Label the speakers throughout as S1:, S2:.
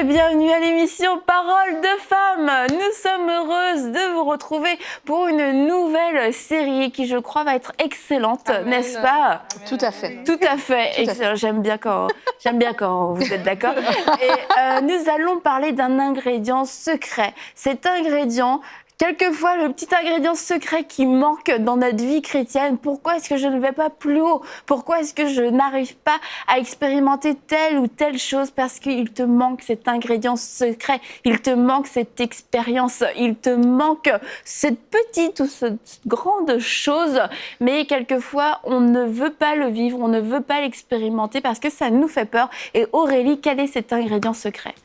S1: et bienvenue à l'émission Paroles de femmes. Nous sommes heureuses de vous retrouver pour une nouvelle série qui, je crois, va être excellente, n'est-ce pas?
S2: Tout à fait.
S1: Tout à fait. Excellent. J'aime bien quand vous êtes d'accord. Et nous allons parler d'un ingrédient secret. Cet ingrédient, quelquefois, le petit ingrédient secret qui manque dans notre vie chrétienne. Pourquoi est-ce que je ne vais pas plus haut? Pourquoi est-ce que je n'arrive pas à expérimenter telle ou telle chose? Parce qu'il te manque cet ingrédient secret. Il te manque cette expérience. Il te manque cette petite ou cette grande chose. Mais quelquefois, on ne veut pas le vivre, on ne veut pas l'expérimenter parce que ça nous fait peur. Et Aurélie, quel est cet ingrédient secret?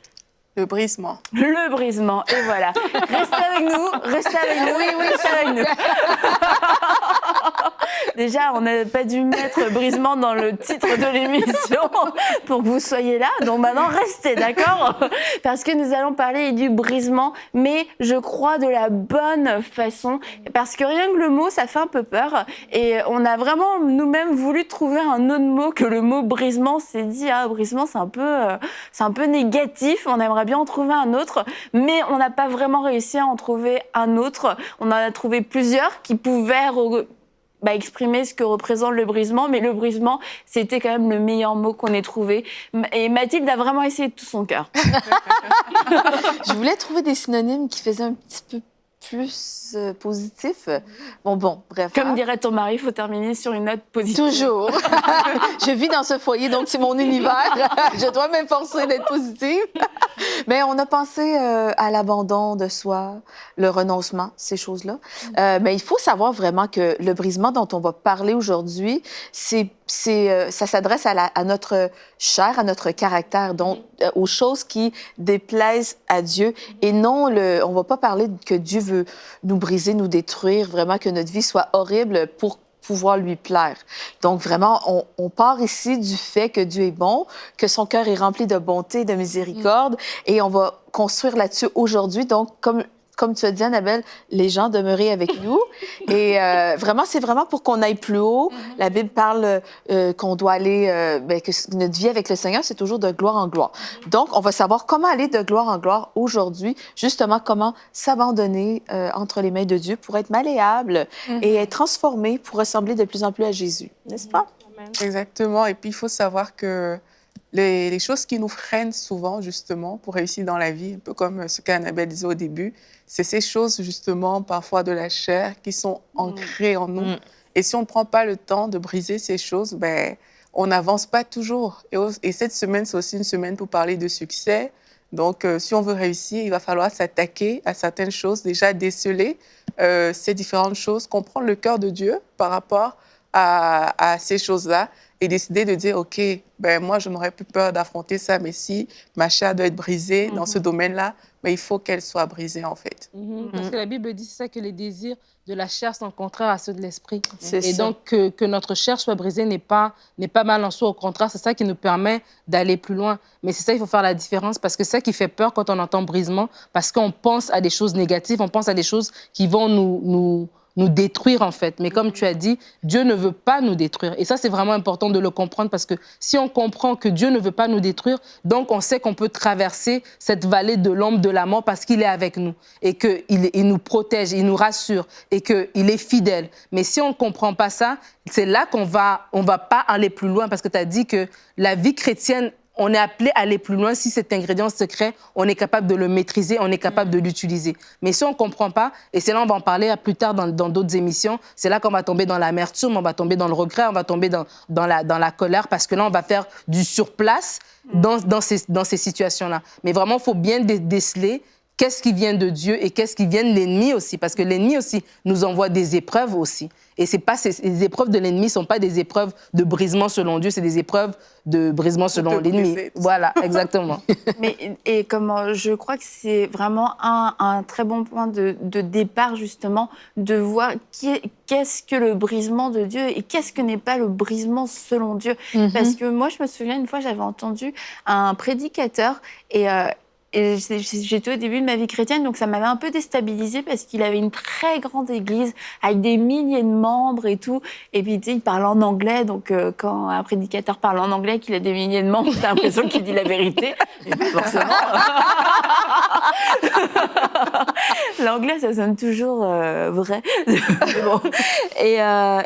S3: Le brisement.
S1: Le brisement, et voilà. Restez avec nous, restez avec nous, oui, restez avec nous. Déjà, on n'a pas dû mettre brisement dans le titre de l'émission pour que vous soyez là. Donc maintenant, restez, d'accord? Parce que nous allons parler du brisement, mais je crois de la bonne façon. Parce que rien que le mot, ça fait un peu peur. Et on a vraiment nous-mêmes voulu trouver un autre mot que le mot brisement. On s'est dit, brisement, c'est un peu négatif. On aimerait bien en trouver un autre, mais on n'a pas vraiment réussi à en trouver un autre. On en a trouvé plusieurs qui pouvaient exprimer ce que représente le brisement, mais le brisement, c'était quand même le meilleur mot qu'on ait trouvé. Et Mathilde a vraiment essayé de tout son cœur.
S2: Je voulais trouver des synonymes qui faisaient un petit peu plus positif. Bon, bref.
S1: Comme dirait ton mari, il faut terminer sur une note positive.
S2: Toujours. Je vis dans ce foyer, donc c'est mon univers. Je dois m'efforcer d'être positive. Mais on a pensé à l'abandon de soi, le renoncement, ces choses-là. Mais il faut savoir vraiment que le brisement dont on va parler aujourd'hui, ça s'adresse à notre chair, à notre caractère, donc aux choses qui déplaisent à Dieu. Et non, on ne va pas parler que Dieu veut nous briser, nous détruire, vraiment que notre vie soit horrible pour pouvoir lui plaire. Donc, vraiment, on part ici du fait que Dieu est bon, que son cœur est rempli de bonté, de miséricorde, et on va construire là-dessus aujourd'hui. Donc, comme tu as dit, Annabelle, les gens demeuraient avec nous. Et vraiment, c'est vraiment pour qu'on aille plus haut. La Bible parle qu'on doit aller, que notre vie avec le Seigneur, c'est toujours de gloire en gloire. Donc, on va savoir comment aller de gloire en gloire aujourd'hui, justement, comment s'abandonner entre les mains de Dieu pour être malléable et être transformé pour ressembler de plus en plus à Jésus. N'est-ce pas?
S3: Exactement. Et puis, il faut savoir que les choses qui nous freinent souvent, justement, pour réussir dans la vie, un peu comme ce qu'Annabelle disait au début, c'est ces choses, justement, parfois de la chair, qui sont ancrées en nous. Et si on ne prend pas le temps de briser ces choses, on n'avance pas toujours. Et cette semaine, c'est aussi une semaine pour parler de succès. Donc, si on veut réussir, il va falloir s'attaquer à certaines choses, déjà déceler ces différentes choses, comprendre le cœur de Dieu par rapport à ces choses-là et décider de dire, OK, moi, je n'aurais plus peur d'affronter ça, mais si ma chair doit être brisée dans ce domaine-là, il faut qu'elle soit brisée, en fait.
S4: Parce que la Bible dit, c'est ça, que les désirs de la chair sont contraires à ceux de l'esprit. Et
S2: ça.
S4: donc, que notre chair soit brisée n'est pas mal en soi. Au contraire, c'est ça qui nous permet d'aller plus loin. Mais c'est ça, il faut faire la différence, parce que c'est ça qui fait peur quand on entend brisement, parce qu'on pense à des choses négatives, on pense à des choses qui vont nous détruire, en fait. Mais comme tu as dit, Dieu ne veut pas nous détruire. Et ça, c'est vraiment important de le comprendre, parce que si on comprend que Dieu ne veut pas nous détruire, donc on sait qu'on peut traverser cette vallée de l'ombre de la mort parce qu'il est avec nous et qu'il nous protège, il nous rassure et qu'il est fidèle. Mais si on ne comprend pas ça, c'est là qu'on va pas aller plus loin, parce que tu as dit que la vie chrétienne, on est appelé à aller plus loin si cet ingrédient secret, on est capable de le maîtriser, on est capable de l'utiliser. Mais si on ne comprend pas, et c'est là, on va en parler plus tard dans d'autres émissions, c'est là qu'on va tomber dans l'amertume, on va tomber dans le regret, on va tomber dans la colère, parce que là, on va faire du surplace dans ces situations-là. Mais vraiment, il faut bien déceler qu'est-ce qui vient de Dieu et qu'est-ce qui vient de l'ennemi aussi, parce que l'ennemi aussi nous envoie des épreuves aussi. Et les épreuves de l'ennemi ne sont pas des épreuves de brisement selon Dieu, c'est des épreuves de brisement selon l'ennemi. Voilà, exactement.
S1: Je crois que c'est vraiment un très bon point de départ, justement, de voir qu'est-ce que le brisement de Dieu et qu'est-ce que n'est pas le brisement selon Dieu. Parce que moi, je me souviens, une fois, j'avais entendu un prédicateur et j'étais au début de ma vie chrétienne, donc ça m'avait un peu déstabilisée parce qu'il avait une très grande église avec des milliers de membres et tout. Et puis, tu sais, il parlait en anglais. Donc, quand un prédicateur parle en anglais, qu'il a des milliers de membres, t'as l'impression qu'il dit la vérité. Et puis, forcément... L'anglais, ça sonne toujours vrai. Bon. Et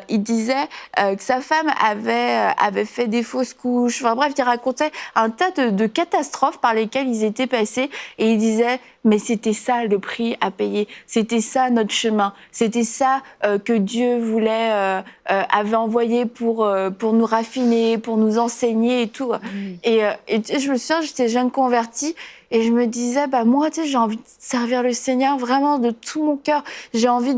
S1: il disait que sa femme avait fait des fausses couches. Enfin bref, il racontait un tas de catastrophes par lesquelles ils étaient passés. Et il disait, mais c'était ça le prix à payer. C'était ça notre chemin. C'était ça que Dieu avait envoyé pour nous raffiner, pour nous enseigner et tout. Et je me souviens, j'étais jeune convertie. Et je me disais, bah moi, tu sais, j'ai envie de servir le Seigneur vraiment de tout mon cœur. J'ai envie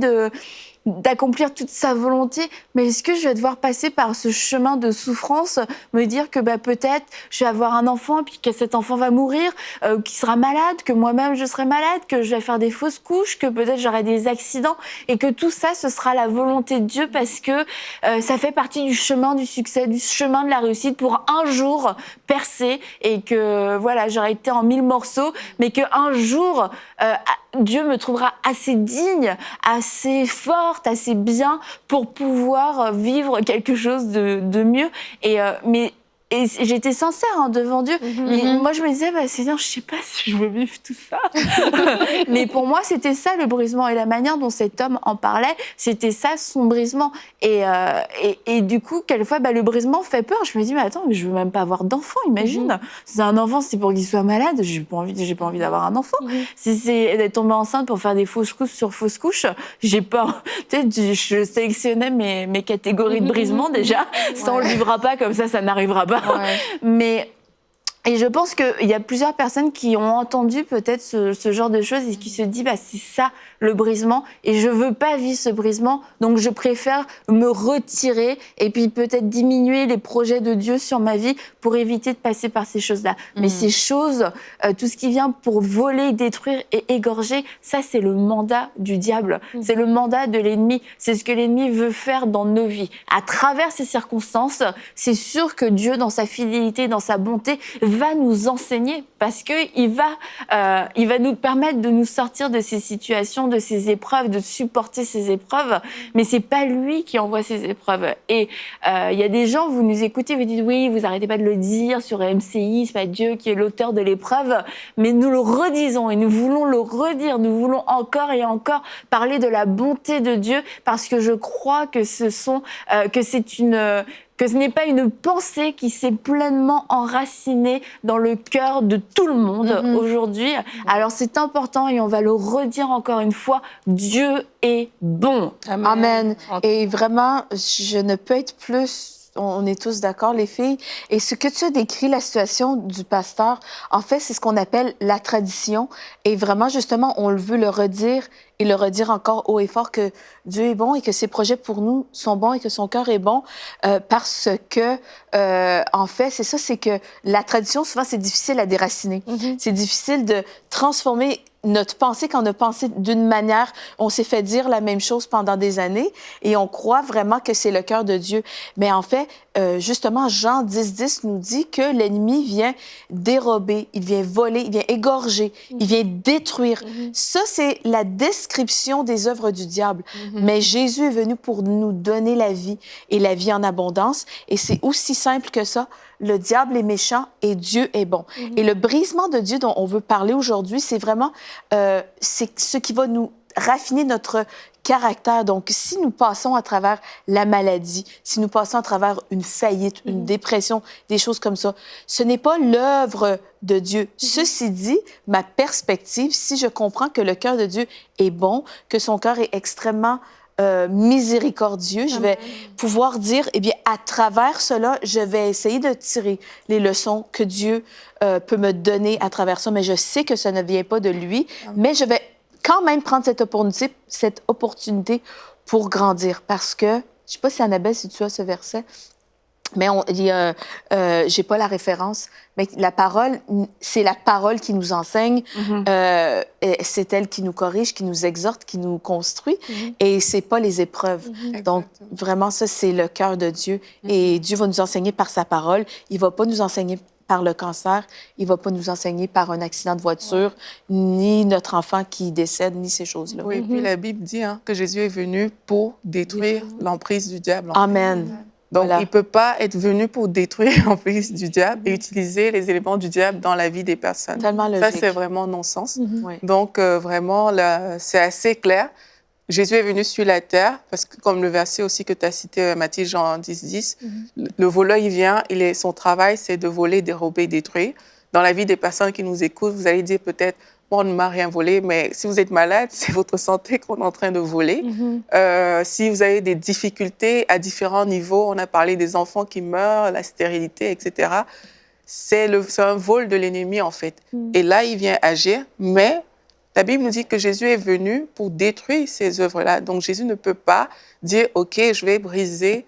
S1: d'accomplir toute sa volonté, mais est-ce que je vais devoir passer par ce chemin de souffrance, me dire que bah, peut-être je vais avoir un enfant, puis que cet enfant va mourir, qu'il sera malade, que moi-même je serai malade, que je vais faire des fausses couches, que peut-être j'aurai des accidents, et que tout ça, ce sera la volonté de Dieu parce que ça fait partie du chemin du succès, du chemin de la réussite pour un jour percer, et que voilà, j'aurais été en 1000 morceaux, mais qu'un jour, Dieu me trouvera assez digne, assez forte, assez bien pour pouvoir vivre quelque chose de mieux. Et j'étais sincère devant Dieu. Mais moi, je me disais, bah, Seigneur, je ne sais pas si je veux vivre tout ça. Mais pour moi, c'était ça le brisement. Et la manière dont cet homme en parlait, c'était ça son brisement. Et du coup, quelquefois, bah, le brisement fait peur. Je me dis, mais attends, mais je ne veux même pas avoir d'enfant, imagine. Si c'est un enfant, c'est pour qu'il soit malade. Je n'ai pas envie d'avoir un enfant. Si c'est d'être tombée enceinte pour faire des fausses couches sur fausses couches, j'ai peur. Tu sais, je sélectionnais mes catégories de brisement déjà. Ça, on ne le vivra pas comme ça n'arrivera pas. Ouais. Et je pense qu'il y a plusieurs personnes qui ont entendu peut-être ce genre de choses et qui se disent, bah, c'est ça le brisement et je veux pas vivre ce brisement, donc je préfère me retirer et puis peut-être diminuer les projets de Dieu sur ma vie pour éviter de passer par ces choses-là. Mais ces choses, tout ce qui vient pour voler, détruire et égorger, ça c'est le mandat du diable, c'est le mandat de l'ennemi, c'est ce que l'ennemi veut faire dans nos vies. À travers ces circonstances, c'est sûr que Dieu, dans sa fidélité, dans sa bonté, va nous enseigner parce qu'il va nous permettre de nous sortir de ces situations, de ces épreuves, de supporter ces épreuves, mais c'est pas lui qui envoie ces épreuves. Et il y a des gens, vous nous écoutez, vous dites oui, vous arrêtez pas de le dire sur MCI, c'est pas Dieu qui est l'auteur de l'épreuve, mais nous le redisons et nous voulons le redire, nous voulons encore et encore parler de la bonté de Dieu parce que je crois que que ce n'est pas une pensée qui s'est pleinement enracinée dans le cœur de tout le monde aujourd'hui. Alors c'est important et on va le redire encore une fois, Dieu est bon.
S2: Amen. Et vraiment, je ne peux être plus... On est tous d'accord, les filles. Et ce que tu as décrit, la situation du pasteur, en fait, c'est ce qu'on appelle la tradition. Et vraiment, justement, on veut le redire et le redire encore haut et fort que Dieu est bon et que ses projets pour nous sont bons et que son cœur est bon parce que, en fait, c'est ça, c'est que la tradition, souvent, c'est difficile à déraciner. C'est difficile de transformer notre pensée, quand on a pensé d'une manière, on s'est fait dire la même chose pendant des années et on croit vraiment que c'est le cœur de Dieu. Mais en fait, justement, Jean 10:10 nous dit que l'ennemi vient dérober, il vient voler, il vient égorger, il vient détruire. Ça, c'est la description des œuvres du diable. Mais Jésus est venu pour nous donner la vie et la vie en abondance. Et c'est aussi simple que ça. Le diable est méchant et Dieu est bon. Et le brisement de Dieu dont on veut parler aujourd'hui, c'est vraiment c'est ce qui va nous raffiner notre caractère. Donc, si nous passons à travers la maladie, si nous passons à travers une faillite, une dépression, des choses comme ça, ce n'est pas l'œuvre de Dieu. Ceci dit, ma perspective, si je comprends que le cœur de Dieu est bon, que son cœur est extrêmement miséricordieux, je vais pouvoir dire, eh bien, à travers cela, je vais essayer de tirer les leçons que Dieu peut me donner à travers ça, mais je sais que ça ne vient pas de lui, mais je vais quand même prendre cette opportunité pour grandir, parce que, je ne sais pas si Annabelle, si tu as ce verset, mais j'ai pas la référence, mais la parole, c'est la parole qui nous enseigne, c'est elle qui nous corrige, qui nous exhorte, qui nous construit, et c'est pas les épreuves. Donc, vraiment, ça, c'est le cœur de Dieu, et Dieu va nous enseigner par sa parole, il va pas nous enseigner par le cancer, il ne va pas nous enseigner par un accident de voiture, ni notre enfant qui décède, ni ces choses-là.
S3: Oui, puis la Bible dit que Jésus est venu pour détruire l'emprise du diable. En fait.
S2: Amen.
S3: Donc,
S2: Voilà.
S3: il ne peut pas être venu pour détruire l'emprise du diable et utiliser les éléments du diable dans la vie des personnes.
S2: Tellement logique.
S3: Ça, c'est vraiment non-sens.
S2: Oui.
S3: Donc, vraiment, là, c'est assez clair. Jésus est venu sur la terre, parce que comme le verset aussi que tu as cité, Matthieu, Jean 10, 10, le voleur, il vient, son travail, c'est de voler, dérober, détruire. Dans la vie des personnes qui nous écoutent, vous allez dire peut-être, bon, on ne m'a rien volé, mais si vous êtes malade, c'est votre santé qu'on est en train de voler. Si vous avez des difficultés à différents niveaux, on a parlé des enfants qui meurent, la stérilité, etc., c'est un vol de l'ennemi, en fait. Et là, il vient agir, mais la Bible nous dit que Jésus est venu pour détruire ces œuvres-là. Donc, Jésus ne peut pas dire, OK, je vais briser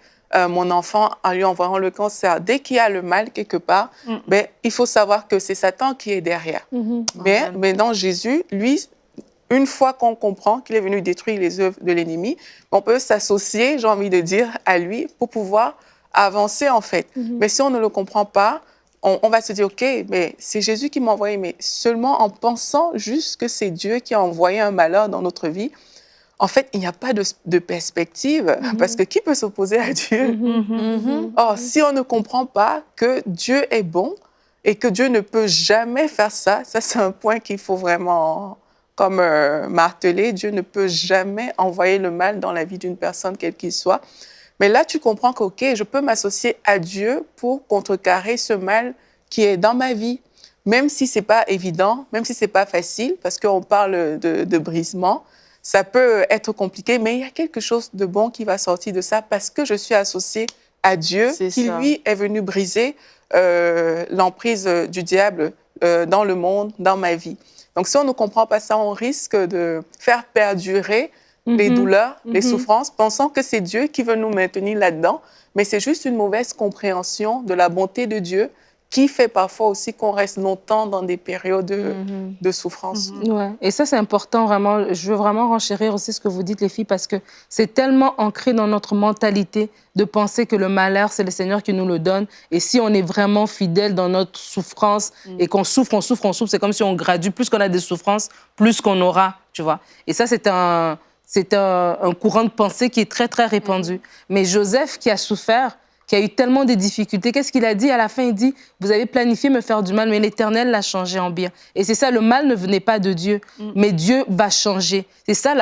S3: mon enfant en lui envoyant le cancer. Dès qu'il y a le mal quelque part, ben, il faut savoir que c'est Satan qui est derrière. Mais dans Jésus, lui, une fois qu'on comprend qu'il est venu détruire les œuvres de l'ennemi, on peut s'associer, j'ai envie de dire, à lui pour pouvoir avancer, en fait. Mais si on ne le comprend pas, on va se dire, OK, mais c'est Jésus qui m'a envoyé, mais seulement en pensant juste que c'est Dieu qui a envoyé un malheur dans notre vie, en fait, il n'y a pas de perspective, parce que qui peut s'opposer à Dieu? Or, si on ne comprend pas que Dieu est bon et que Dieu ne peut jamais faire ça, ça c'est un point qu'il faut vraiment comme marteler. Dieu ne peut jamais envoyer le mal dans la vie d'une personne, quelle qu'il soit. Mais là, tu comprends que, OK, je peux m'associer à Dieu pour contrecarrer ce mal qui est dans ma vie, même si ce n'est pas évident, même si ce n'est pas facile, parce qu'on parle de brisement. Ça peut être compliqué, mais il y a quelque chose de bon qui va sortir de ça parce que je suis associée à Dieu, qui, lui, est venu briser l'emprise du diable dans le monde, dans ma vie. Donc, si on ne comprend pas ça, on risque de faire perdurer les douleurs, les souffrances, pensant que c'est Dieu qui veut nous maintenir là-dedans. Mais c'est juste une mauvaise compréhension de la bonté de Dieu qui fait parfois aussi qu'on reste longtemps dans des périodes de souffrance.
S4: Ouais. Et ça, c'est important, vraiment. Je veux vraiment renchérir aussi ce que vous dites, les filles, parce que c'est tellement ancré dans notre mentalité de penser que le malheur, c'est le Seigneur qui nous le donne. Et si on est vraiment fidèle dans notre souffrance et qu'on souffre, c'est comme si on gradue. Plus qu'on a des souffrances, plus qu'on aura, tu vois. Et ça, c'est un courant de pensée qui est très, très répandu. Mais Joseph, qui a souffert, qui a eu tellement de difficultés, qu'est-ce qu'il a dit à la fin? Il dit, vous avez planifié me faire du mal, mais l'Éternel l'a changé en bien. Et c'est ça, le mal ne venait pas de Dieu, mais Dieu va changer. C'est ça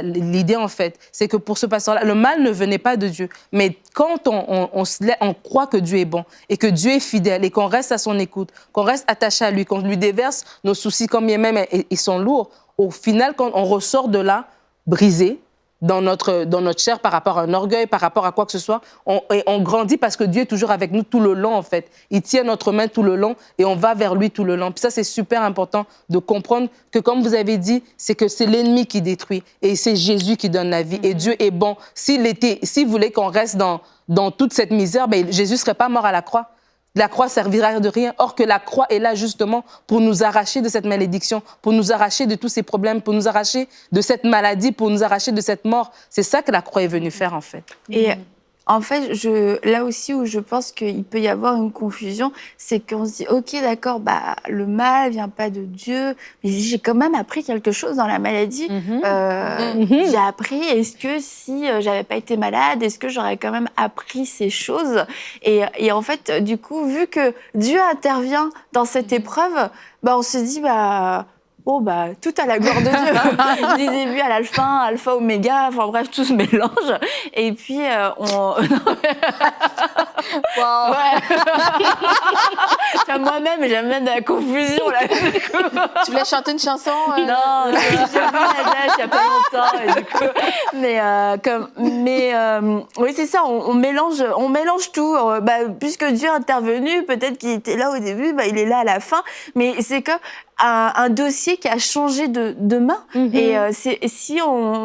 S4: l'idée, en fait. C'est que pour ce pasteur-là, le mal ne venait pas de Dieu. Mais quand on croit que Dieu est bon et que Dieu est fidèle et qu'on reste à son écoute, qu'on reste attaché à lui, qu'on lui déverse nos soucis, comme bien même ils sont lourds, au final, quand on ressort de là, brisé, dans notre chair par rapport à un orgueil, par rapport à quoi que ce soit. On grandit parce que Dieu est toujours avec nous tout le long, en fait. Il tient notre main tout le long et on va vers lui tout le long. Puis ça, c'est super important de comprendre que, comme vous avez dit, c'est que c'est l'ennemi qui détruit et c'est Jésus qui donne la vie. Et Dieu est bon. S'il voulait qu'on reste dans toute cette misère, ben, Jésus ne serait pas mort à la croix. La croix servira de rien. Or que la croix est là justement pour nous arracher de cette malédiction, pour nous arracher de tous ces problèmes, pour nous arracher de cette maladie, pour nous arracher de cette mort. C'est ça que la croix est venue faire, en fait.
S1: Et en fait, là aussi où je pense qu'il peut y avoir une confusion, c'est qu'on se dit, OK, d'accord, bah, le mal vient pas de Dieu, mais j'ai quand même appris quelque chose dans la maladie. J'ai appris, est-ce que si j'avais pas été malade, est-ce que j'aurais quand même appris ces choses? Et en fait, du coup, vu que Dieu intervient dans cette épreuve, bah, on se dit, bah... Oh, bah, tout à la gloire de Dieu. Du début à l'alpha, alpha, oméga, enfin bref, tout se mélange. Et puis,
S2: Wow.
S1: Moi-même, j'aime bien de la confusion, là.
S2: Tu voulais chanter une chanson?
S1: Non, j'ai vu Adèle il n'y a pas longtemps. Et du coup, oui, c'est ça, on mélange tout. Puisque Dieu est intervenu, peut-être qu'il était là au début, bah, il est là à la fin. Mais c'est comme un dossier qui a changé de main. Et si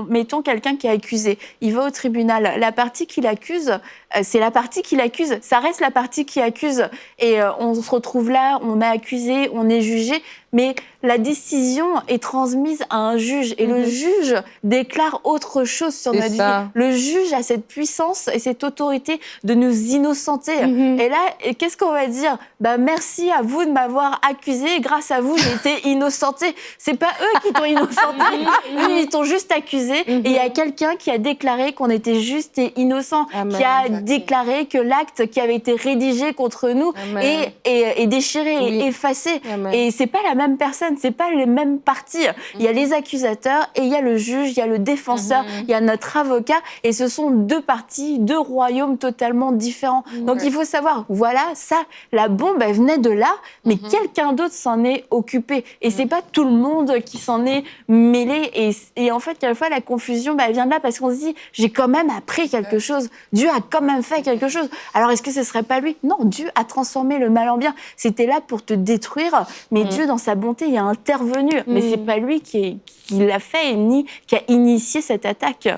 S1: mettons quelqu'un qui est accusé, il va au tribunal, la partie qu'il accuse, c'est la partie qu'il accuse, ça reste la partie qui accuse. Et on se retrouve là, on est accusé, on est jugé, mais la décision est transmise à un juge et le juge déclare autre chose sur notre vie. Le juge a cette puissance et cette autorité de nous innocenter. Et là, qu'est-ce qu'on va dire? Merci à vous de m'avoir accusé. Grâce à vous, j'ai été innocentée. C'est pas eux qui t'ont innocenté. Eux, ils t'ont juste accusé. Et il y a quelqu'un qui a déclaré qu'on était juste et innocent, qui a déclaré que l'acte qui avait été rédigé contre nous est déchiré et effacé. Et c'est pas la même personne, c'est pas les mêmes parties. Il y a les accusateurs et il y a le juge, il y a le défenseur, il y a notre avocat. Et ce sont deux parties, deux royaumes totalement différents. Donc il faut savoir, voilà, ça, la bombe, elle venait de là, mais quelqu'un d'autre s'en est occupé. Et c'est pas tout le monde qui s'en est mêlé. Et en fait, quelquefois, la confusion, elle vient de là parce qu'on se dit, j'ai quand même appris quelque chose. Dieu a quand même fait quelque chose. Alors, est-ce que ce serait pas lui? Non, Dieu a transformé le mal en bien. C'était là pour te détruire, mais Dieu, dans sa bonté, il a intervenu. Mais c'est pas lui qui l'a fait, ni qui a initié cette attaque.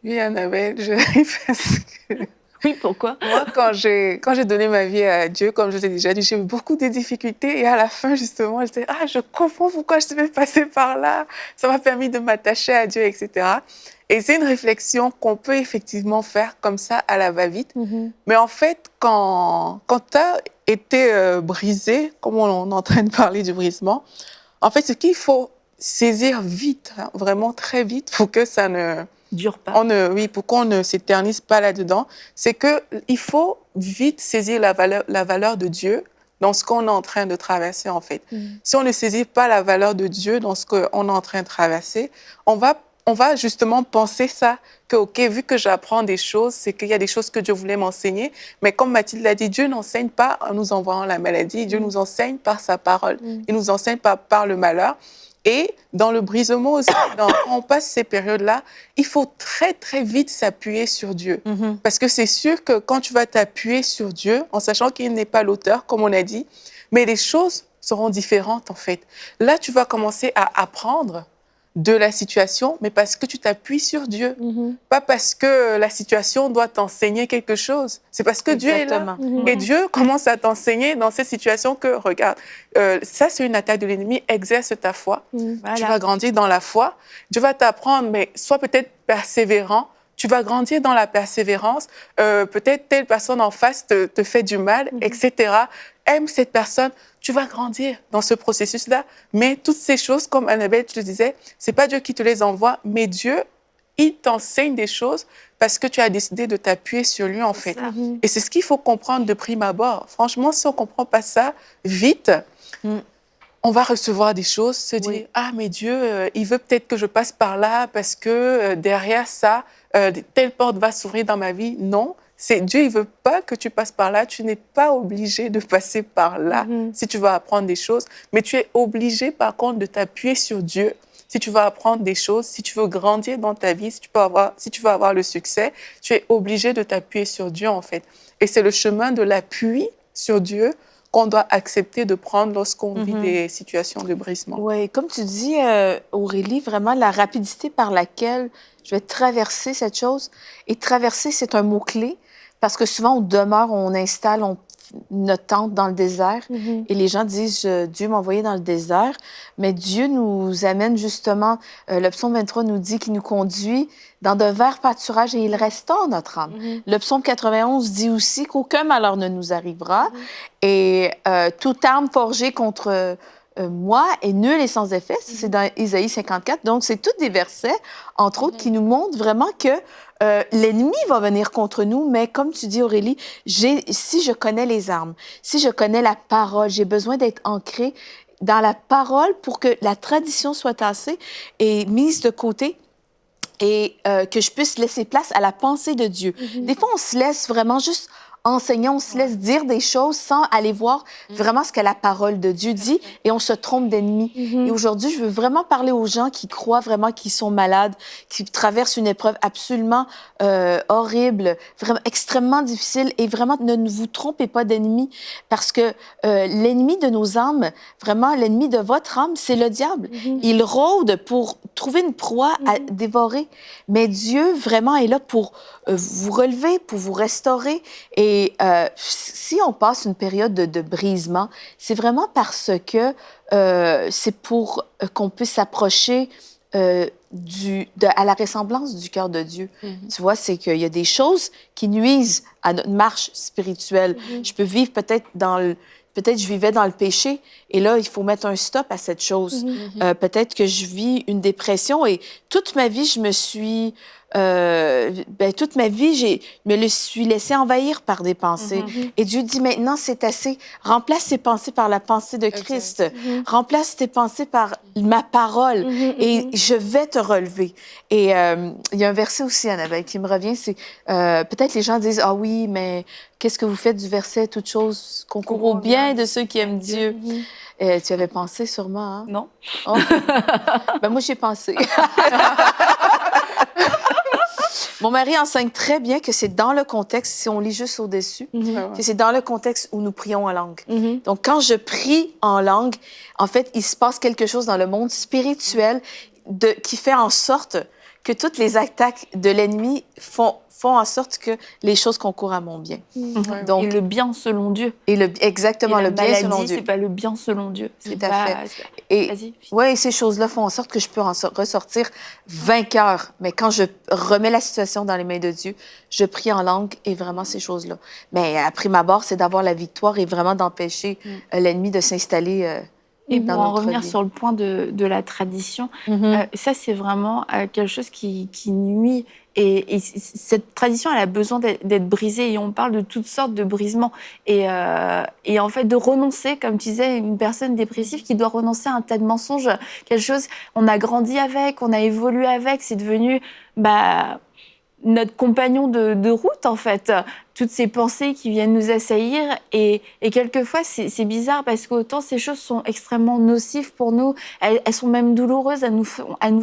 S3: Oui, Annabelle, j'arrive parce que...
S1: Oui, pourquoi?
S3: Moi, quand j'ai donné ma vie à Dieu, comme je t'ai déjà dit, j'ai eu beaucoup de difficultés. Et à la fin, justement, je disais, je comprends pourquoi je devais passer par là. Ça m'a permis de m'attacher à Dieu, etc. Et c'est une réflexion qu'on peut effectivement faire comme ça, à la va-vite. Mais en fait, quand tu as été brisé, comme on est en train de parler du brisement, en fait, ce qu'il faut saisir vite, vraiment très vite, pour que ça ne...
S1: dure pas.
S3: Pour qu'on ne s'éternise pas là-dedans, c'est qu'il faut vite saisir la valeur de Dieu dans ce qu'on est en train de traverser, en fait. Si on ne saisit pas la valeur de Dieu dans ce qu'on est en train de traverser, on va justement penser ça, que, OK, vu que j'apprends des choses, c'est qu'il y a des choses que Dieu voulait m'enseigner, mais comme Mathilde l'a dit, Dieu n'enseigne pas en nous envoyant la maladie, Dieu nous enseigne par sa parole, il nous enseigne pas par le malheur. Et dans le brisement aussi, quand on passe ces périodes-là, il faut très, très vite s'appuyer sur Dieu. Parce que c'est sûr que quand tu vas t'appuyer sur Dieu, en sachant qu'il n'est pas l'auteur, comme on a dit, mais les choses seront différentes, en fait. Là, tu vas commencer à apprendre de la situation, mais parce que tu t'appuies sur Dieu. Pas parce que la situation doit t'enseigner quelque chose. C'est parce que Dieu est là. Et Dieu commence à t'enseigner dans cette situation que, regarde, ça, c'est une attaque de l'ennemi. Exerce ta foi. Tu vas grandir dans la foi. Dieu va t'apprendre, mais sois peut-être persévérant. Tu vas grandir dans la persévérance. Peut-être telle personne en face te fait du mal, etc. Aime cette personne. Tu vas grandir dans ce processus-là. Mais toutes ces choses, comme Annabelle, tu le disais, c'est pas Dieu qui te les envoie, mais Dieu, il t'enseigne des choses parce que tu as décidé de t'appuyer sur lui, en fait. Et c'est ce qu'il faut comprendre de prime abord. Franchement, si on comprend pas ça vite, on va recevoir des choses, se dire, mais Dieu, il veut peut-être que je passe par là parce que derrière ça, telle porte va s'ouvrir dans ma vie. Non. Dieu, il veut pas que tu passes par là. Tu n'es pas obligé de passer par là si tu vas apprendre des choses. Mais tu es obligé, par contre, de t'appuyer sur Dieu si tu vas apprendre des choses, si tu veux grandir dans ta vie, si tu veux avoir le succès. Tu es obligé de t'appuyer sur Dieu, en fait. Et c'est le chemin de l'appui sur Dieu qu'on doit accepter de prendre lorsqu'on vit des situations de brisement.
S2: Oui, comme tu dis, Aurélie, vraiment la rapidité par laquelle je vais traverser cette chose. Et traverser, c'est un mot-clé parce que souvent, on demeure, on installe notre tente dans le désert et les gens disent « Dieu m'a envoyé dans le désert ». Mais Dieu nous amène justement, le psaume 23 nous dit qu'il nous conduit dans de verts pâturages et il restaure notre âme. Le psaume 91 dit aussi qu'aucun malheur ne nous arrivera et toute arme forgée contre moi est nulle et sans effet. Ça, c'est dans Isaïe 54. Donc, c'est tous des versets, entre autres, qui nous montrent vraiment que l'ennemi va venir contre nous, mais comme tu dis, Aurélie, si je connais les armes, si je connais la parole, j'ai besoin d'être ancrée dans la parole pour que la tradition soit tassée et mise de côté et que je puisse laisser place à la pensée de Dieu. Des fois, on se laisse vraiment juste enseigner, on se laisse dire des choses sans aller voir vraiment ce que la parole de Dieu dit et on se trompe d'ennemi. Et aujourd'hui, je veux vraiment parler aux gens qui croient vraiment qu'ils sont malades, qui traversent une épreuve absolument horrible, vraiment extrêmement difficile et vraiment ne vous trompez pas d'ennemi parce que l'ennemi de nos âmes, vraiment l'ennemi de votre âme, c'est le diable. Il rôde pour trouver une proie à dévorer, mais Dieu vraiment est là pour vous relever, pour vous restaurer et Et si on passe une période de brisement, c'est vraiment parce que c'est pour qu'on puisse s'approcher à la ressemblance du cœur de Dieu. Tu vois, c'est qu'il y a des choses qui nuisent à notre marche spirituelle. Je peux vivre peut-être peut-être je vivais dans le péché et là, il faut mettre un stop à cette chose. Peut-être que je vis une dépression et toute ma vie, je me suis... toute ma vie, je me le suis laissée envahir par des pensées. Et Dieu dit maintenant, c'est assez. Remplace ces pensées par la pensée de Christ. Remplace tes pensées par ma parole et je vais te relever. Et il y a un verset aussi, Annabelle, qui me revient, c'est peut-être les gens disent, ah oui, mais qu'est-ce que vous faites du verset, toute chose concourt au bien de ceux qui aiment Dieu. Tu avais pensé sûrement, hein?
S1: Non.
S2: Oh. Moi, j'ai pensé. Mon mari enseigne très bien que c'est dans le contexte, si on lit juste au-dessus, que c'est dans le contexte où nous prions en langue. Donc, quand je prie en langue, en fait, il se passe quelque chose dans le monde spirituel qui fait en sorte que toutes les attaques de l'ennemi font en sorte que les choses concourent à mon bien.
S1: Donc, et le bien selon Dieu.
S2: Exactement, le bien selon Dieu.
S1: C'est pas le bien selon Dieu.
S2: Tout à fait. Et ces choses-là font en sorte que je peux en ressortir vainqueur. Mais quand je remets la situation dans les mains de Dieu, je prie en langue et vraiment ces choses-là. Mais à prime abord, c'est d'avoir la victoire et vraiment d'empêcher l'ennemi de s'installer
S1: et pour en revenir sur le point de la tradition, ça, c'est vraiment quelque chose qui nuit. Et cette tradition, elle a besoin d'être brisée. Et on parle de toutes sortes de brisements. Et en fait, de renoncer, comme tu disais, une personne dépressive qui doit renoncer à un tas de mensonges, quelque chose on a grandi avec, on a évolué avec, c'est devenu notre compagnon de route, en fait. Toutes ces pensées qui viennent nous assaillir. Et quelquefois, c'est bizarre parce qu'autant ces choses sont extrêmement nocives pour nous, elles sont même douloureuses, elles nous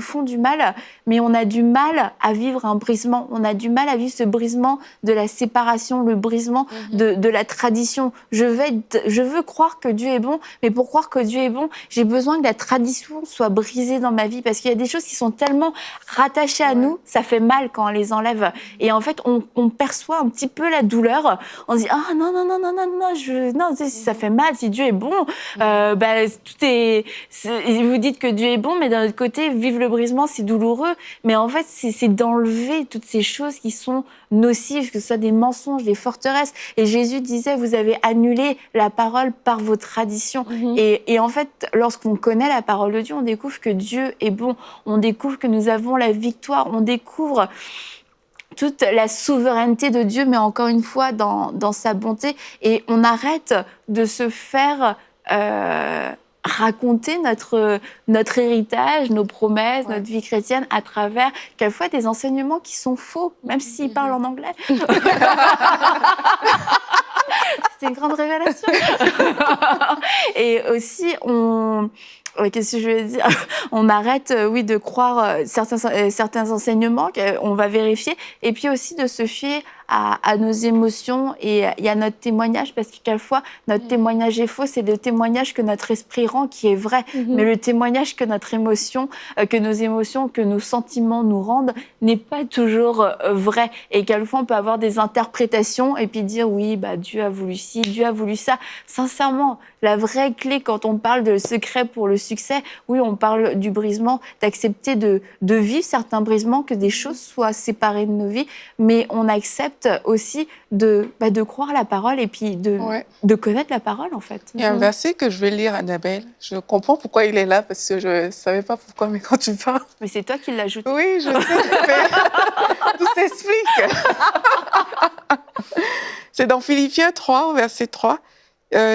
S1: font du mal, mais on a du mal à vivre un brisement. On a du mal à vivre ce brisement de la séparation, le brisement de la tradition. Je veux croire que Dieu est bon, mais pour croire que Dieu est bon, j'ai besoin que la tradition soit brisée dans ma vie parce qu'il y a des choses qui sont tellement rattachées à nous, ça fait mal quand on les enlève. Et en fait, on perçoit un petit peu la douleur, on se dit ah non ça fait mal, si Dieu est bon, tout est vous dites que Dieu est bon, mais d'un autre côté vivre le brisement c'est douloureux, mais en fait c'est d'enlever toutes ces choses qui sont nocives, que ce soit des mensonges, des forteresses. Et Jésus disait vous avez annulé la parole par vos traditions. Et en fait lorsqu'on connaît la parole de Dieu, on découvre que Dieu est bon, on découvre que nous avons la victoire, on découvre toute la souveraineté de Dieu, mais encore une fois, dans sa bonté. Et on arrête de se faire raconter notre héritage, nos promesses, notre vie chrétienne à travers, quelquefois, des enseignements qui sont faux, même s'ils parlent en anglais. C'était une grande révélation. Et aussi, qu'est-ce que je veux dire ? On arrête, de croire certains enseignements qu'on va vérifier, et puis aussi de se fier à nos émotions et à notre témoignage, parce que quelquefois, notre témoignage est faux, c'est le témoignage que notre esprit rend qui est vrai, mais le témoignage que notre émotion, que nos émotions, que nos sentiments nous rendent n'est pas toujours vrai. Et quelquefois, on peut avoir des interprétations et puis dire oui, Dieu a voulu ci, Dieu a voulu ça. Sincèrement, la vraie clé quand on parle de secret pour le succès, oui, on parle du brisement, d'accepter de vivre certains brisements, que des choses soient séparées de nos vies, mais on accepte aussi de croire la parole et puis de connaître la parole, en fait.
S3: Il y a un verset que je vais lire, Annabelle. Je comprends pourquoi il est là, parce que je ne savais pas pourquoi, mais quand tu parles...
S1: Mais c'est toi qui l'as ajouté.
S3: Oui, je sais, mais tout s'explique. C'est dans Philippiens 3, au verset 3.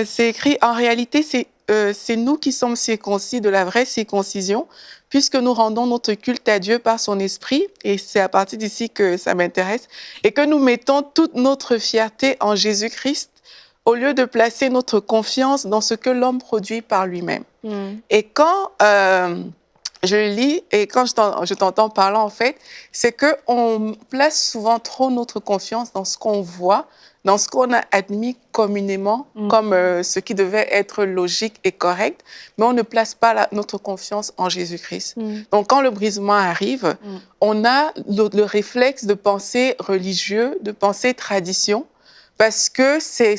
S3: C'est écrit, en réalité, c'est nous qui sommes circoncis de la vraie circoncision, puisque nous rendons notre culte à Dieu par son esprit, et c'est à partir d'ici que ça m'intéresse, et que nous mettons toute notre fierté en Jésus-Christ, au lieu de placer notre confiance dans ce que l'homme produit par lui-même. Et quand je lis, et quand je t'entends parler, en fait, c'est qu'on place souvent trop notre confiance dans ce qu'on voit, dans ce qu'on a admis communément comme ce qui devait être logique et correct, mais on ne place pas notre confiance en Jésus-Christ. Donc, quand le brisement arrive, on a le réflexe de penser religieux, de penser tradition, parce que c'est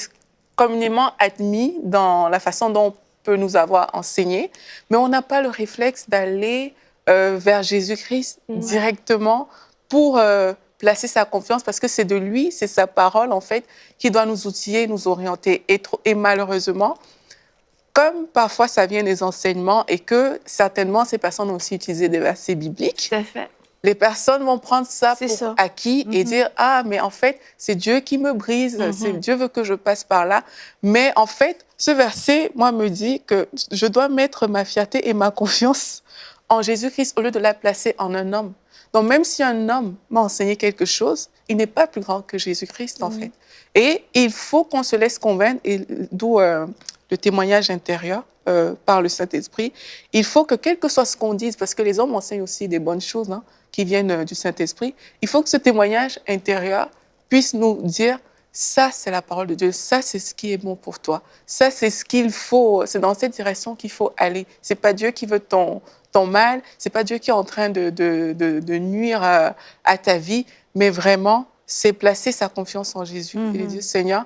S3: communément admis dans la façon dont on peut nous avoir enseigné, mais on n'a pas le réflexe d'aller vers Jésus-Christ directement pour placer sa confiance, parce que c'est de lui, c'est sa parole, en fait, qui doit nous outiller, nous orienter. Et malheureusement, comme parfois ça vient des enseignements et que certainement ces personnes ont aussi utilisé des versets bibliques,
S1: Tout à fait.
S3: les personnes vont prendre ça
S2: C'est
S3: pour
S2: ça.
S3: acquis et dire « Ah, mais en fait, c'est Dieu qui me brise, Dieu veut que je passe par là. » Mais en fait, ce verset, moi, me dit que je dois mettre ma fierté et ma confiance en Jésus-Christ au lieu de la placer en un homme. Donc, même si un homme m'a enseigné quelque chose, il n'est pas plus grand que Jésus-Christ, en fait. Et il faut qu'on se laisse convaincre, et d'où le témoignage intérieur par le Saint-Esprit. Il faut que, quel que soit ce qu'on dise, parce que les hommes enseignent aussi des bonnes choses qui viennent du Saint-Esprit, il faut que ce témoignage intérieur puisse nous dire « ça, c'est la parole de Dieu, ça, c'est ce qui est bon pour toi, ça, c'est ce qu'il faut, c'est dans cette direction qu'il faut aller. C'est pas Dieu qui veut ton mal, c'est pas Dieu qui est en train de nuire à ta vie, mais vraiment, c'est placer sa confiance en Jésus et dire « Seigneur,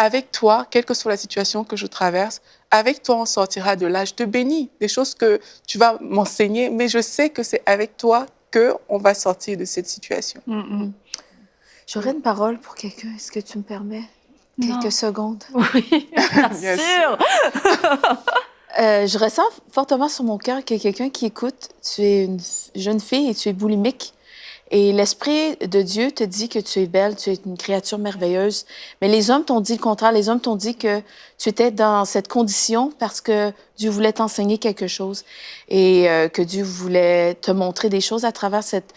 S3: avec toi, quelle que soit la situation que je traverse, avec toi, on sortira de là. Je te bénis, des choses que tu vas m'enseigner, mais je sais que c'est avec toi qu'on va sortir de cette situation. »
S2: J'aurais une parole pour quelqu'un. Est-ce que tu me permets
S1: Non.
S2: quelques secondes?
S1: Oui, bien
S3: Bien
S1: sûr.
S2: Je ressens fortement sur mon cœur qu'il y a quelqu'un qui écoute. Tu es une jeune fille et tu es boulimique. Et l'Esprit de Dieu te dit que tu es belle, tu es une créature merveilleuse. Mais les hommes t'ont dit le contraire. Les hommes t'ont dit que tu étais dans cette condition parce que Dieu voulait t'enseigner quelque chose et que Dieu voulait te montrer des choses à travers cette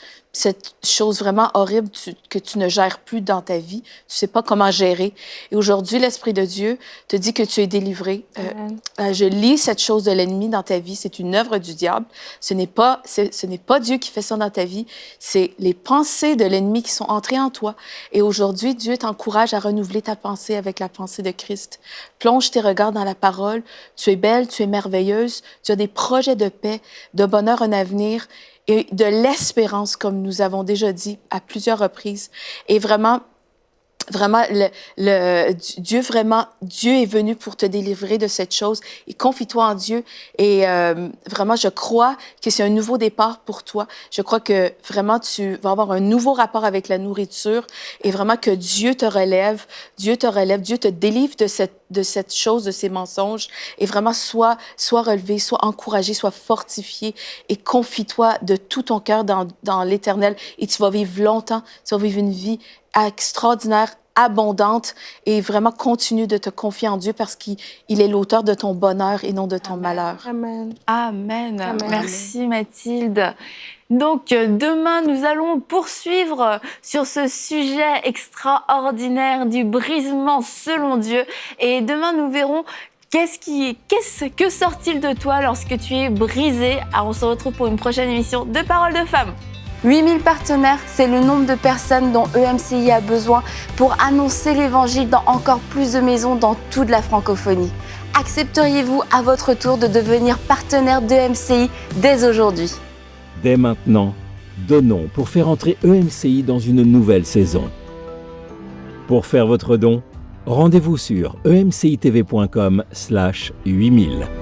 S2: chose vraiment horrible que tu ne gères plus dans ta vie. Tu sais pas comment gérer. Et aujourd'hui, l'Esprit de Dieu te dit que tu es délivré. Je lis cette chose de l'ennemi dans ta vie. C'est une œuvre du diable. Ce n'est pas Dieu qui fait ça dans ta vie. C'est les pensées de l'ennemi qui sont entrées en toi. Et aujourd'hui, Dieu t'encourage à renouveler ta pensée avec la pensée de Christ. Plonge tes regards dans la parole. Tu es belle, tu es merveilleuse. Tu as des projets de paix, de bonheur, un avenir et de l'espérance, comme nous avons déjà dit à plusieurs reprises. Et vraiment, Dieu est venu pour te délivrer de cette chose. Et confie-toi en Dieu. Et vraiment, je crois que c'est un nouveau départ pour toi. Je crois que vraiment, tu vas avoir un nouveau rapport avec la nourriture et vraiment que Dieu te relève, Dieu te délivre de cette chose, de ces mensonges. Et vraiment, sois relevé, sois encouragé, sois fortifié et confie-toi de tout ton cœur dans l'Éternel. Et tu vas vivre longtemps, tu vas vivre une vie extraordinaire, abondante et vraiment continue de te confier en Dieu parce qu'il est l'auteur de ton bonheur et non de ton malheur.
S4: Amen.
S1: Amen.
S4: Amen.
S1: Merci Mathilde. Donc demain, nous allons poursuivre sur ce sujet extraordinaire du brisement selon Dieu. Et demain, nous verrons que sort-il de toi lorsque tu es brisé. Alors, on se retrouve pour une prochaine émission de Paroles de Femmes. 8000 partenaires, c'est le nombre de personnes dont EMCI a besoin pour annoncer l'Évangile dans encore plus de maisons dans toute la francophonie. Accepteriez-vous à votre tour de devenir partenaire d'EMCI dès aujourd'hui?
S5: Dès maintenant, donnons pour faire entrer EMCI dans une nouvelle saison. Pour faire votre don, rendez-vous sur emcitv.com/8000.